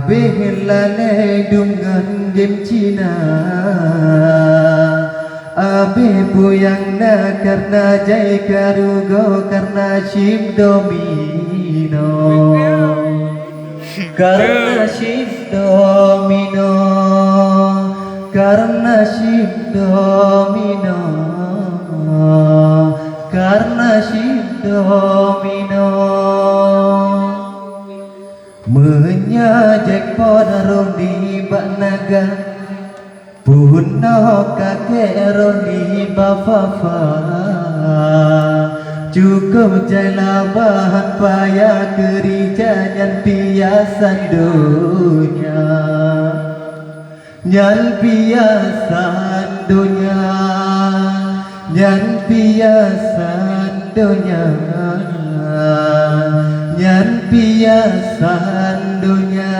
Kabeh dengan game Cina, abe puyang na karena jai karugo karena ship domino, karena ship domino, karena ship domino, karena ship domino. Menyajak podaro di bak naga, puno kakek roni bafafa. Cukup jala bahan payah kerja nyan piasan dunia, nyan piasan dunia, nyan piasan dunia, nyan piasan dunia.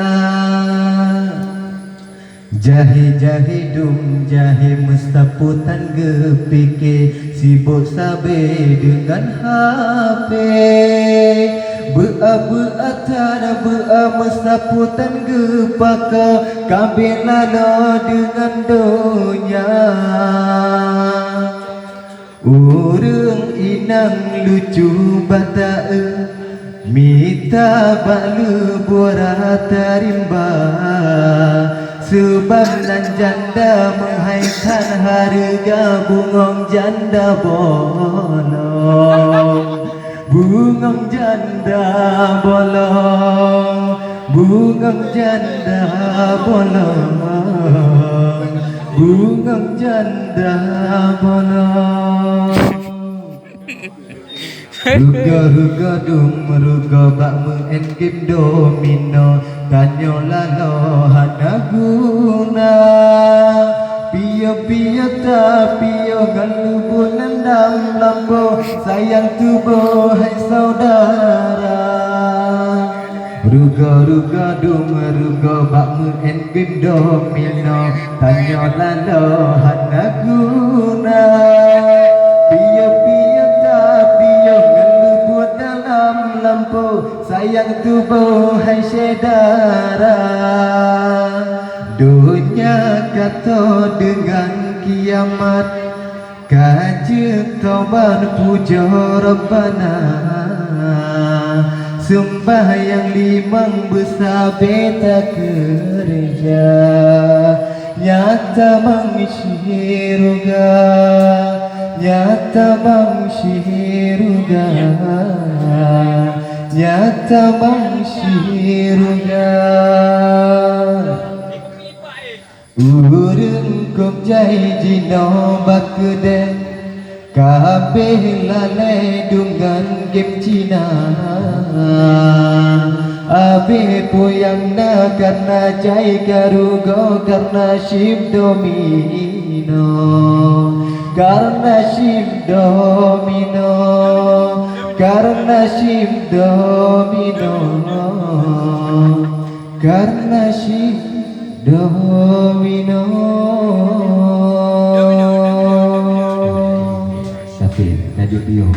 Jahe-jahe dum jahe mestaputan gepike, sibuk sabe dengan HP. Bea-bea tada bea mestaputan gepaka, kabeh lalo dengan dunia. Urang inang lucu batae, mita balu buara tarimba. Sebab nan janda menghaikan harga bungong janda bolong, bungong janda bolong, bungong janda bolong, bungong janda bolong. Ruga-ruga dum ruga bak mengengkim domino, tanyo lalo hana guna. Pio-pio ta pio galubu nendam lambo, sayang tubuh hai saudara. Ruga-ruga dum ruga bak mengengkim domino, tanyo lalo hana guna. Pio-pio ta pio galubu dalam lampu, sayang tubuh hai saudara. Dunia kata dengan kiamat, kajik taubat puja Rabbana. Sembahyang limang besar beta kerja, nyata mengisi ruga, nyata mengisi ruga, nyata mengisi ruga. Urang kong jai jino bakede, kabeh lalai dengan game Cina. Abe puyang na karena jai karugo karena ship domino, karena ship domino, karena ship domino, karena ship domino. Tapi Nadio Pio